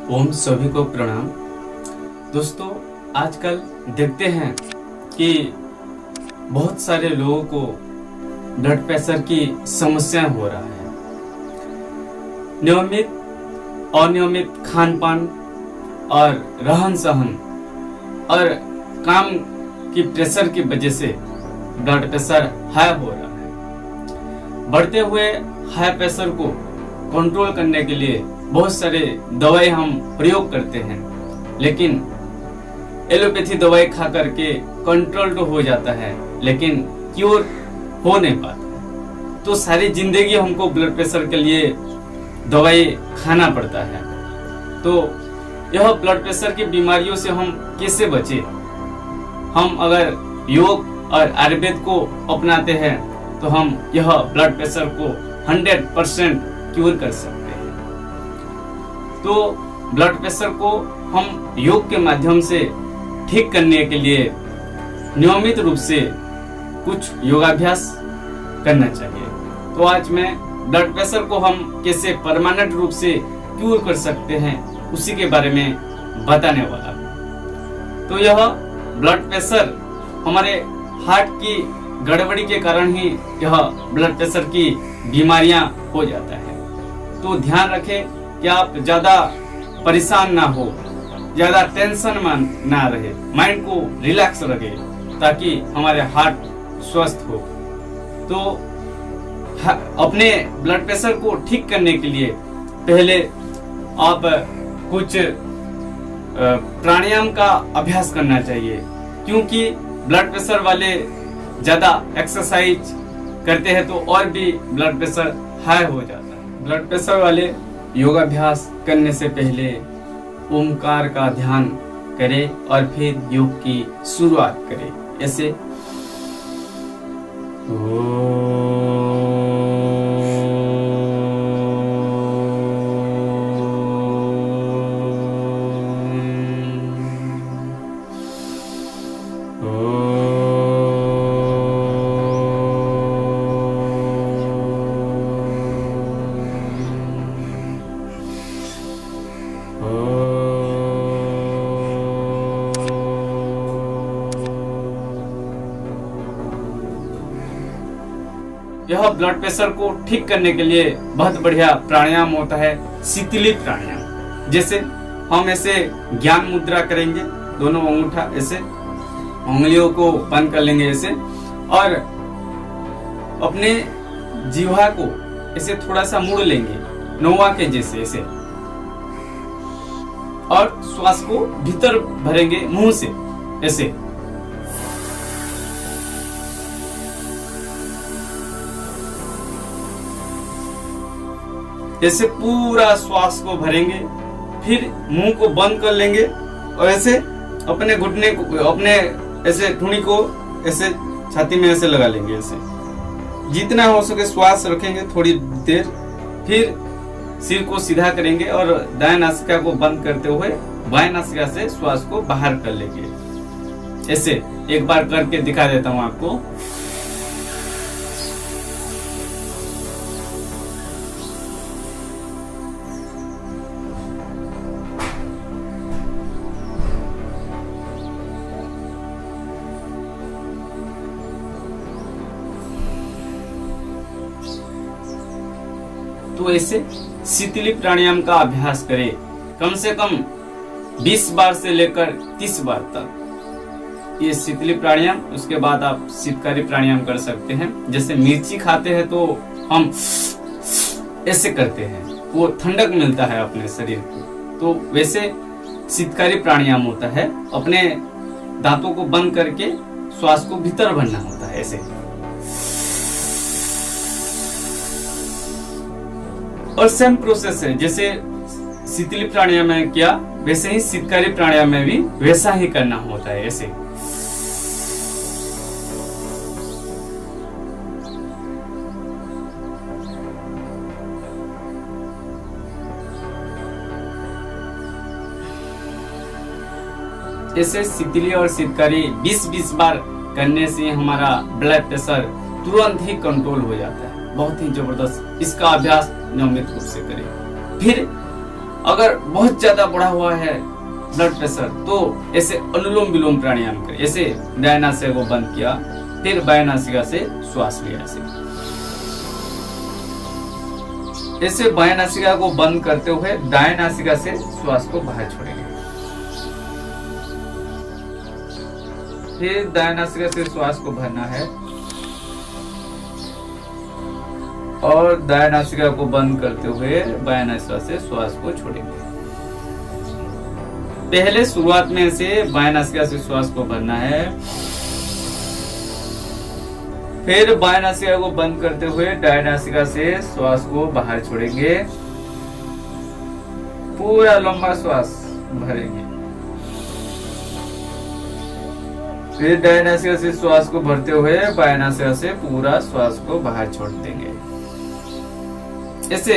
ओम सभी को प्रणाम। दोस्तों, आजकल देखते हैं कि बहुत सारे लोगों को ब्लड प्रेशर की समस्याएं हो रहा है। नियमित अनियमित खान पान और रहन सहन और काम की प्रेशर की वजह से ब्लड प्रेशर हाई हो रहा है। बढ़ते हुए हाई प्रेशर को कंट्रोल करने के लिए बहुत सारे दवाई हम प्रयोग करते हैं, लेकिन एलोपैथी दवाई खा करके कंट्रोल तो हो जाता है लेकिन क्योर हो नहीं पाता। तो सारी जिंदगी हमको ब्लड प्रेशर के लिए दवाई खाना पड़ता है। तो यह ब्लड प्रेशर की बीमारियों से हम कैसे बचे? हम अगर योग और आयुर्वेद को अपनाते हैं तो हम यह ब्लड प्रेशर को 100% क्योर कर सकते हैं। तो ब्लड प्रेशर को हम योग के माध्यम से ठीक करने के लिए नियमित रूप से कुछ योगाभ्यास करना चाहिए। तो आज मैं ब्लड प्रेशर को हम कैसे परमानेंट रूप से क्योर कर सकते हैं उसी के बारे में बताने वाला हूं। तो यह ब्लड प्रेशर हमारे हार्ट की गड़बड़ी के कारण ही यह ब्लड प्रेशर की बीमारियां हो जाता है। तो ध्यान रखें कि आप ज्यादा परेशान ना हो, ज्यादा टेंशन में ना रहे, माइंड को रिलैक्स रखे ताकि हमारे हार्ट स्वस्थ हो। तो अपने ब्लड प्रेशर को ठीक करने के लिए पहले आप कुछ प्राणायाम का अभ्यास करना चाहिए, क्योंकि ब्लड प्रेशर वाले ज्यादा एक्सरसाइज करते हैं तो और भी ब्लड प्रेशर हाई हो जाता है। ब्लड प्रेशर वाले योगाभ्यास करने से पहले ओमकार का ध्यान करें और फिर योग की शुरुआत करें। ऐसे यह ब्लड प्रेशर को ठीक करने के लिए बहुत बढ़िया प्राणायाम होता है, शीतली प्राणायाम। जैसे हम ऐसे ज्ञान मुद्रा करेंगे, दोनों अंगूठा ऐसे उंगलियों को बंद कर लेंगे ऐसे, और अपने जीवा को ऐसे थोड़ा सा मुड़ लेंगे नौवा के जैसे ऐसे, और श्वास को भीतर भरेंगे मुंह से ऐसे। ऐसे पूरा श्वास को भरेंगे, फिर मुंह को बंद कर लेंगे और ऐसे अपने घुटने को, अपने ऐसे ठुड़ी को ऐसे छाती में ऐसे लगा लेंगे ऐसे। जितना हो सके श्वास रखेंगे थोड़ी देर, फिर सिर को सीधा करेंगे और दाएं नासिका को बंद करते हुए बाएं नासिका से श्वास को बाहर कर लेंगे। ऐसे एक बार करके दिखा देता हूं आपको। तो ऐसे शीतली प्राणायाम का अभ्यास करें कम से कम 20 बार से लेकर 30 बार तक। ये शीतली प्राणायाम, उसके बाद आप शीतकारी प्राणायाम कर सकते हैं। जैसे मिर्ची खाते हैं तो हम ऐसे करते हैं, वो ठंडक मिलता है अपने शरीर को। तो वैसे शीतकारी प्राणायाम होता है, अपने दांतों को बंद करके श्वास को भीतर भरना होता है ऐसे। और सेम प्रोसेस है, जैसे शीतली प्राणायाम में किया वैसे ही शीतकारी प्राणायाम में भी वैसा ही करना होता है ऐसे। ऐसे शीतली और शीतकारी 20-20 बार करने से हमारा ब्लड प्रेशर तुरंत ही कंट्रोल हो जाता है। बहुत ही जबरदस्त, इसका अभ्यास नियमित रूप से करें। फिर अगर बहुत ज्यादा बढ़ा हुआ है ब्लड प्रेशर तो ऐसे अनुलोम विलोम प्राणायाम करें। ऐसे दाएं नासिका को बंद किया, फिर बाएं नासिका से श्वास लिया। ऐसे बाएं नासिका को बंद करते हुए दाएं नासिका से श्वास को बाहर छोड़ेंगे। फिर दाएं नासिका से श्वास को भरना है और दाएं नासिका को बंद करते हुए बाएं नासिका से श्वास को छोड़ेंगे। पहले शुरुआत में से बाएं नासिका से श्वास को भरना है, फिर बाएं नासिका को बंद करते हुए दाएं नासिका से श्वास को बाहर छोड़ेंगे। पूरा लंबा श्वास भरेंगे। फिर दाएं नासिका से श्वास को भरते हुए बाएं नासिका से पूरा श्वास को बाहर छोड़ देंगे। ऐसे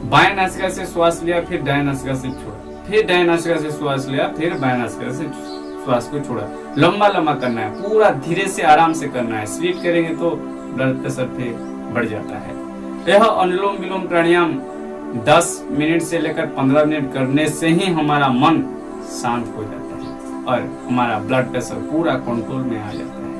बाएं नासिका से श्वास लिया, फिर दाएं नासिका से छोड़ा, फिर दाएं नासिका से श्वास लिया, फिर बाएं नासिका से श्वास को छोड़ा। लंबा लंबा करना है, पूरा धीरे से आराम से करना है। स्पीड करेंगे तो ब्लड प्रेशर फिर बढ़ जाता है। यह अनुलोम विलोम प्राणायाम 10 मिनट से लेकर 15 मिनट करने से ही हमारा मन शांत हो जाता है और हमारा ब्लड प्रेशर पूरा कंट्रोल में आ जाता है।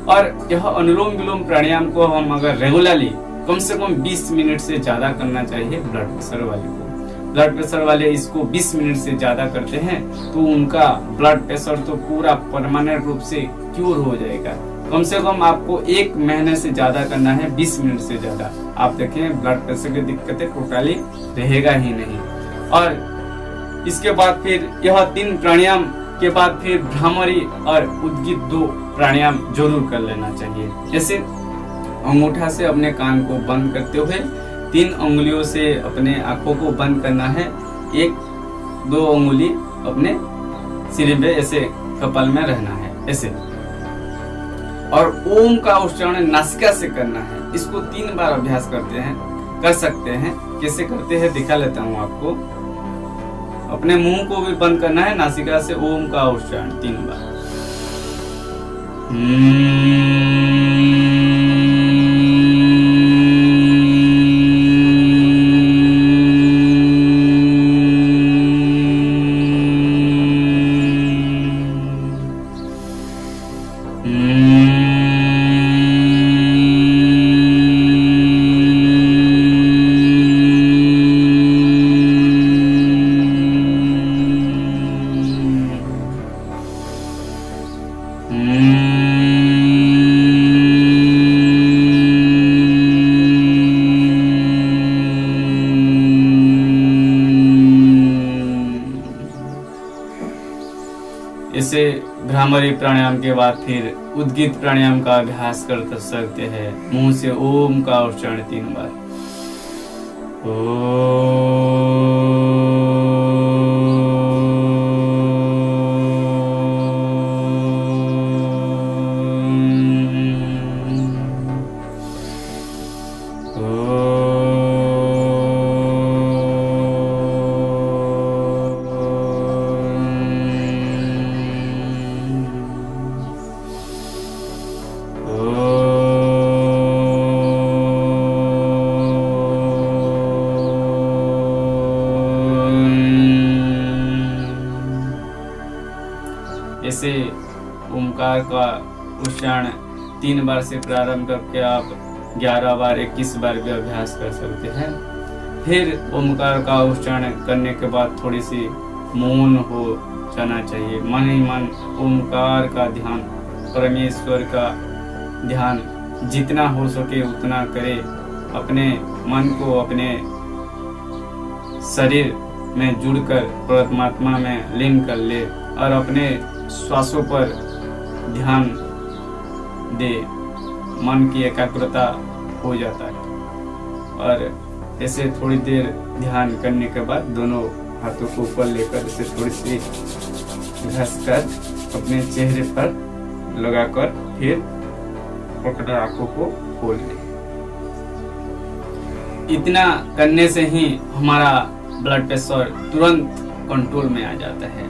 और यह अनुलोम विलोम प्राणायाम को हम अगर रेगुलरली कम से कम 20 मिनट से ज्यादा करना चाहिए। ब्लड प्रेशर वाले को, ब्लड प्रेशर वाले इसको 20 मिनट से ज्यादा करते हैं तो उनका ब्लड प्रेशर तो पूरा परमानेंट रूप से क्यूर हो जाएगा। कम से कम आपको 1 महीने से ज्यादा करना है, 20 मिनट से ज्यादा। आप देखें ब्लड प्रेशर की दिक्कतें टोटली रहेगा ही नहीं। और इसके बाद फिर यह 3 प्राणायाम के बाद फिर भ्रामरी और उद्गीत 2 प्राणायाम जरूर कर लेना चाहिए। जैसे अंगूठा से अपने कान को बंद करते हुए 3 उंगलियों से अपने आंखों को बंद करना है, 1-2 उंगली अपने सिर पे ऐसे कपाल में रहना है ऐसे। और ओम का उच्चारण नासिका से करना है। इसको 3 बार अभ्यास कर सकते हैं। कैसे करते हैं दिखा लेता हूँ आपको। अपने मुंह को भी बंद करना है, नासिका से ओम का उच्चारण 3 बार। इसे भ्रामरी प्राणायाम के बाद फिर उद्गीत प्राणायाम का अभ्यास कर सकते हैं। मुंह से ओम का उच्चारण 3 बार। ऐसे ओमकार का उच्चारण 3 बार से प्रारंभ करके आप 11 बार 21 बार भी अभ्यास कर सकते हैं। फिर ओमकार का उच्चारण करने के बाद थोड़ी सी मौन हो जाना चाहिए। मन ही मन ओमकार का ध्यान, परमेश्वर का ध्यान जितना हो सके उतना करे। अपने मन को अपने शरीर में जुड़कर परमात्मा में लीन कर ले और अपने श्वासों पर ध्यान दे। मन की एकाग्रता हो जाता है। और ऐसे थोड़ी देर ध्यान करने के बाद दोनों हाथों को ऊपर लेकर इसे थोड़ी सी घसकर अपने चेहरे पर लगाकर फिर अपने आंखों को खोल ले। इतना करने से ही हमारा ब्लड प्रेशर तुरंत कंट्रोल में आ जाता है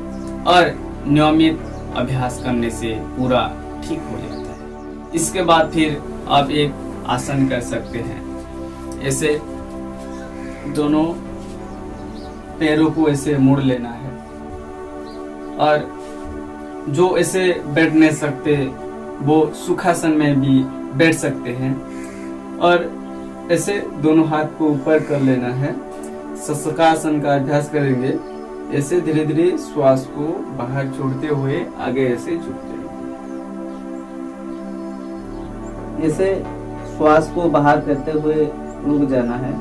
और नियमित अभ्यास करने से पूरा ठीक हो जाता है। इसके बाद फिर आप एक आसन कर सकते हैं। ऐसे दोनों पैरों को ऐसे मोड़ लेना है। और जो ऐसे बैठ नहीं सकते वो सुखासन में भी बैठ सकते हैं। और ऐसे दोनों हाथ को ऊपर कर लेना है। शशकासन का अभ्यास करेंगे। ऐसे धीरे धीरे श्वास को बाहर छोड़ते हुए आगे ऐसे झुकते हैं। ऐसे श्वास को बाहर करते हुए रुक जाना है।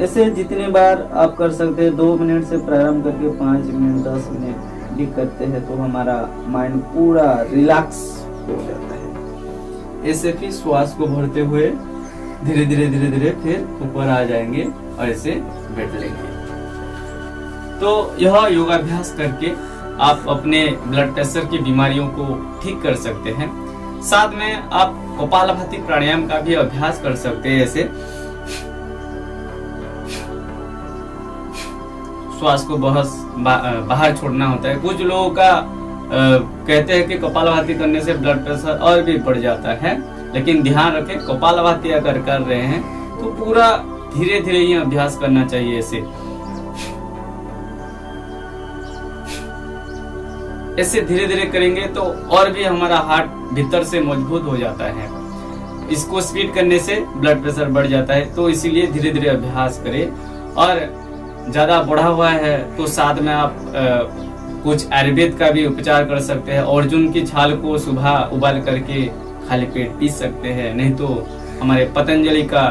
ऐसे जितने बार आप कर सकते हैं, 2 मिनट से प्रारंभ करके 5 मिनट 10 मिनट भी करते हैं तो हमारा माइंड पूरा रिलैक्स हो जाता है। ऐसे फिर श्वास को भरते हुए धीरे धीरे फिर ऊपर आ जाएंगे और ऐसे बैठ लेंगे। तो यह योगाभ्यास करके आप अपने ब्लड प्रेशर की बीमारियों को ठीक कर सकते हैं। साथ में आप कपालभाति प्राणायाम का भी अभ्यास कर सकते हैं। ऐसे श्वास को बाहर छोड़ना होता है। कुछ लोगों का कहते हैं कि कपालभाति करने से ब्लड प्रेशर और भी बढ़ जाता है, लेकिन ध्यान रखें कपालभाति अगर कर रहे हैं तो पूरा धीरे धीरे ही अभ्यास करना चाहिए। ऐसे धीरे धीरे करेंगे तो और भी हमारा हार्ट भीतर से मजबूत हो जाता है। इसको स्पीड करने से ब्लड प्रेशर बढ़ जाता है, तो इसीलिए धीरे धीरे अभ्यास करें। और ज्यादा बढ़ा हुआ है तो साथ में आप कुछ आयुर्वेद का भी उपचार कर सकते हैं। अर्जुन की छाल को सुबह उबाल करके खाली पेट पी सकते हैं, नहीं तो हमारे पतंजलि का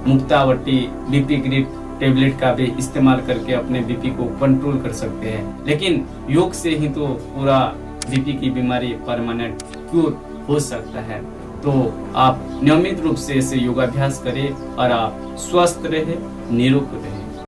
मुक्तावटी बीपी ग्रिड टेबलेट का भी इस्तेमाल करके अपने बीपी को कंट्रोल कर सकते हैं। लेकिन योग से ही तो पूरा बीपी की बीमारी परमानेंट क्यूर हो सकता है। तो आप नियमित रूप से इसे योगाभ्यास करें और आप स्वस्थ रहे, निरोग रहे।